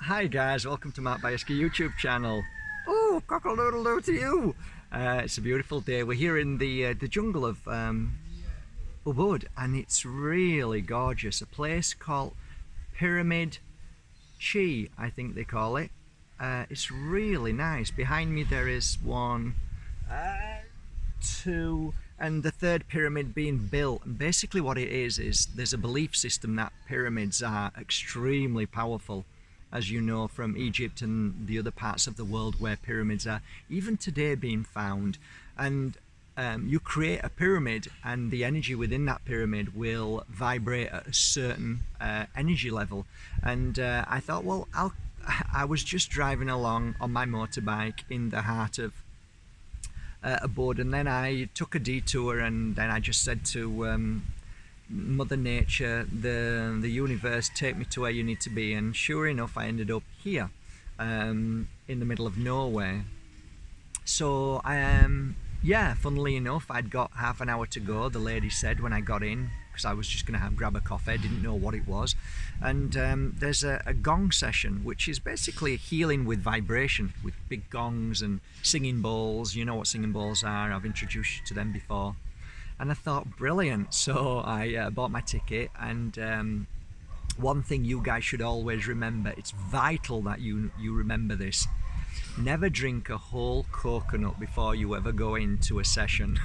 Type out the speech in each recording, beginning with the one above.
Hi guys, welcome to my Bajerski YouTube channel. Oh, cockle-doodle-doo to you! It's a beautiful day. We're here in the jungle of Ubud, and it's really gorgeous. A place called Pyramid Chi, I think they call it. It's really nice. Behind me there is one, two, and the third pyramid being built. And basically what it is there's a belief system that pyramids are extremely powerful, as you know, from Egypt and the other parts of the world where pyramids are even today being found. And you create a pyramid and the energy within that pyramid will vibrate at a certain energy level. And I thought, well, I was just driving along on my motorbike in the heart of Ubud, and then I took a detour, and then I just said to Mother Nature, the universe, take me to where you need to be. And sure enough, I ended up here in the middle of nowhere. So yeah, funnily enough, I'd got half an hour to go, the lady said when I got in, because I was just going to grab a coffee. I didn't know what it was. And there's a gong session, which is basically healing with vibration, with big gongs and singing bowls. You know what singing bowls are, I've introduced you to them before. And I thought, brilliant. So I bought my ticket, and one thing you guys should always remember, it's vital that you remember this: never drink a whole coconut before you ever go into a session.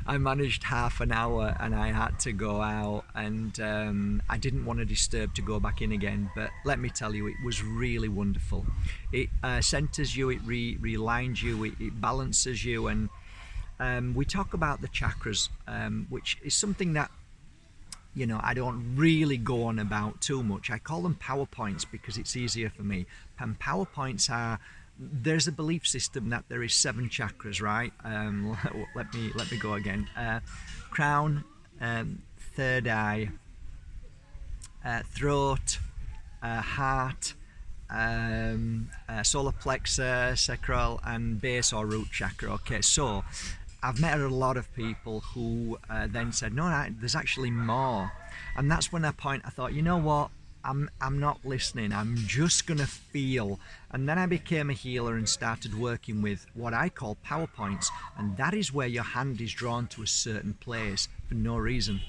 I managed half an hour and I had to go out, and I didn't want to disturb to go back in again, but let me tell you, it was really wonderful. It centers you, it realigns you, it balances you. And we talk about the chakras, which is something that, you know, I don't really go on about too much. I call them PowerPoints because it's easier for me. And PowerPoints are, there's a belief system that there is 7 chakras, right? Let me go again. Crown, third eye, throat, heart, solar plexus, sacral, and base or root chakra. Okay, so I've met a lot of people who then said, no, there's actually more. And that's when I thought, you know what, I'm not listening, I'm just gonna feel. And then I became a healer and started working with what I call PowerPoints, and that is where your hand is drawn to a certain place for no reason.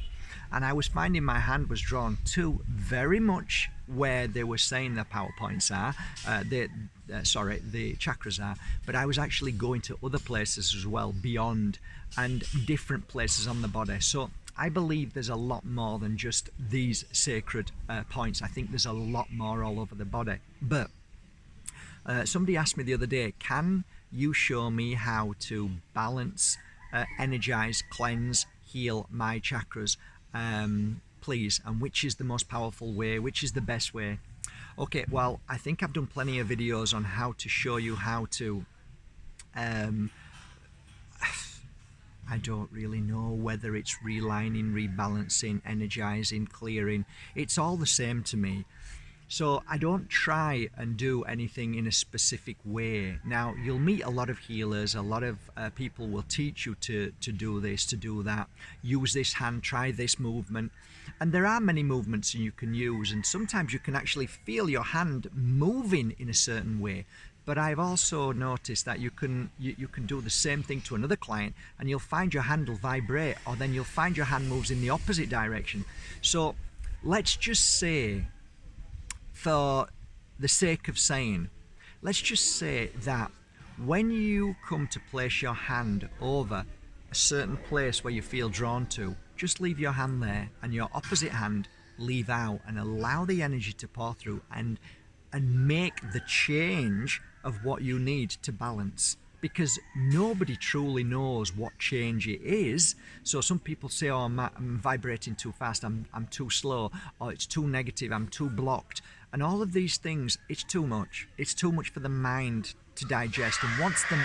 And I was finding my hand was drawn to very much where they were saying the PowerPoints are, the chakras are, but I was actually going to other places as well, beyond, and different places on the body. So I believe there's a lot more than just these sacred points. I think there's a lot more all over the body. But somebody asked me the other day, can you show me how to balance, energize, cleanse, heal my chakras? Please, and which is the most powerful way, which is the best way? Okay, well, I think I've done plenty of videos on how to show you how to I don't really know whether it's realigning, rebalancing, energizing, clearing. It's all the same to me. So I don't try and do anything in a specific way. Now, you'll meet a lot of healers, a lot of people will teach you to do this, to do that, use this hand, try this movement. And there are many movements you can use, and sometimes you can actually feel your hand moving in a certain way. But I've also noticed that you can do the same thing to another client, and you'll find your hand will vibrate, or then you'll find your hand moves in the opposite direction. So let's just say, for the sake of saying, let's just say that when you come to place your hand over a certain place where you feel drawn to, just leave your hand there and your opposite hand leave out, and allow the energy to pour through and make the change of what you need to balance. Because nobody truly knows what change it is. So some people say, oh, I'm vibrating too fast, I'm too slow, or it's too negative, I'm too blocked. And all of these things, it's too much. It's too much for the mind to digest. And once the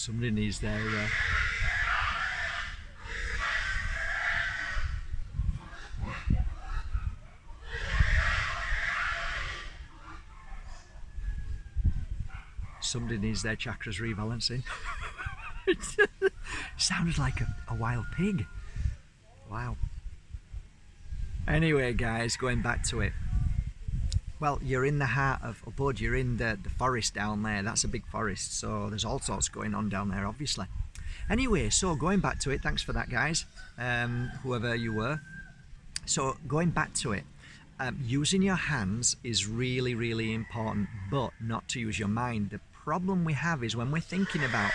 Somebody needs their somebody needs their chakras rebalancing. Sounded like a wild pig. Wow. Anyway, guys, going back to it. Well, you're in the heart of Ubud, you're in the forest down there. That's a big forest, so there's all sorts going on down there, obviously. Anyway, so going back to it, thanks for that, guys, whoever you were. So going back to it, using your hands is really, really important, but not to use your mind. The problem we have is when we're thinking about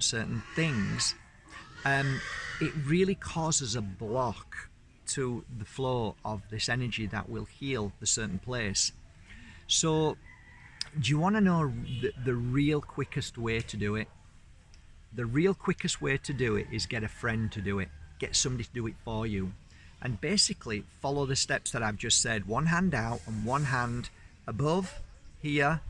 certain things, it really causes a block to the flow of this energy that will heal the certain place. So do you want to know the real quickest way to do it? The real quickest way to do it is get a friend to do it. Get somebody to do it for you. And basically follow the steps that I've just said. One hand out and one hand above, here,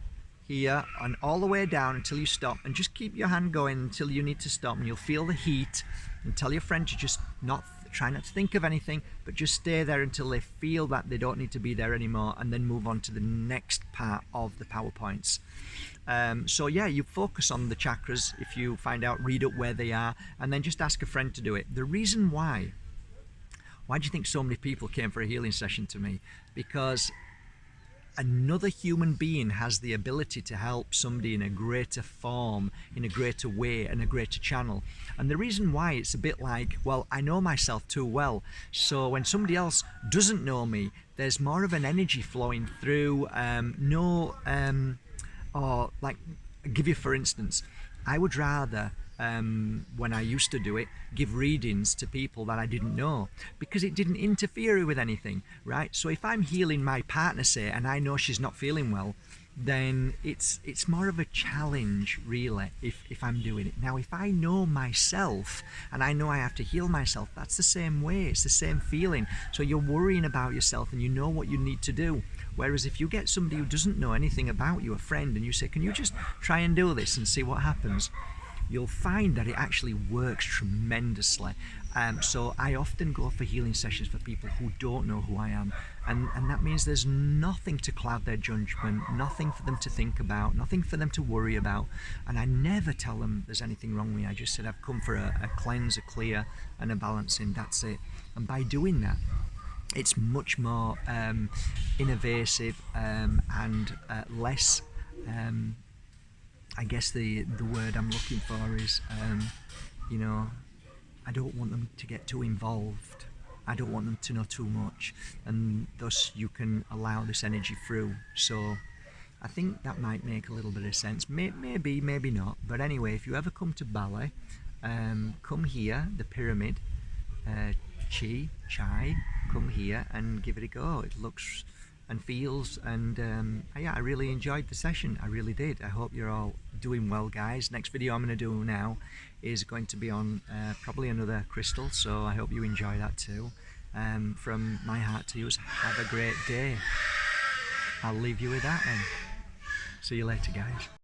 here, and all the way down until you stop. And just keep your hand going until you need to stop. And you'll feel the heat. And tell your friend to just try not to think of anything, but just stay there until they feel that they don't need to be there anymore, and then move on to the next part of the PowerPoints. So yeah, you focus on the chakras. If you find out, read up where they are, and then just ask a friend to do it. The reason why do you think so many people came for a healing session to me? Because another human being has the ability to help somebody in a greater form, in a greater way, and a greater channel. And the reason why, it's a bit like, well, I know myself too well, so when somebody else doesn't know me, there's more of an energy flowing through. Or like, I'll give you for instance, I would rather, when I used to do it, give readings to people that I didn't know, because it didn't interfere with anything, right? So if I'm healing my partner, say, and I know she's not feeling well, then it's more of a challenge, really, if I'm doing it. Now, if I know myself and I know I have to heal myself, that's the same way, it's the same feeling. So you're worrying about yourself and you know what you need to do. Whereas if you get somebody who doesn't know anything about you, a friend, and you say, can you just try and do this and see what happens? You'll find that it actually works tremendously. So I often go for healing sessions for people who don't know who I am, and that means there's nothing to cloud their judgment, nothing for them to think about, nothing for them to worry about. And I never tell them there's anything wrong with me. I just said I've come for a cleanse, a clear, and a balancing. That's it. And by doing that, it's much more innovative and less. I guess the word I'm looking for is, I don't want them to get too involved. I don't want them to know too much, and thus you can allow this energy through. So I think that might make a little bit of sense. Maybe, maybe not. But anyway, if you ever come to Bali, come here, the pyramid, Chai, come here and give it a go. It looks and feels, and yeah, I really enjoyed the session. I really did. I hope you're all doing well, guys. Next video I'm going to do now is going to be on probably another crystal, so I hope you enjoy that too. From my heart to yours, have a great day. I'll leave you with that then. See you later, guys.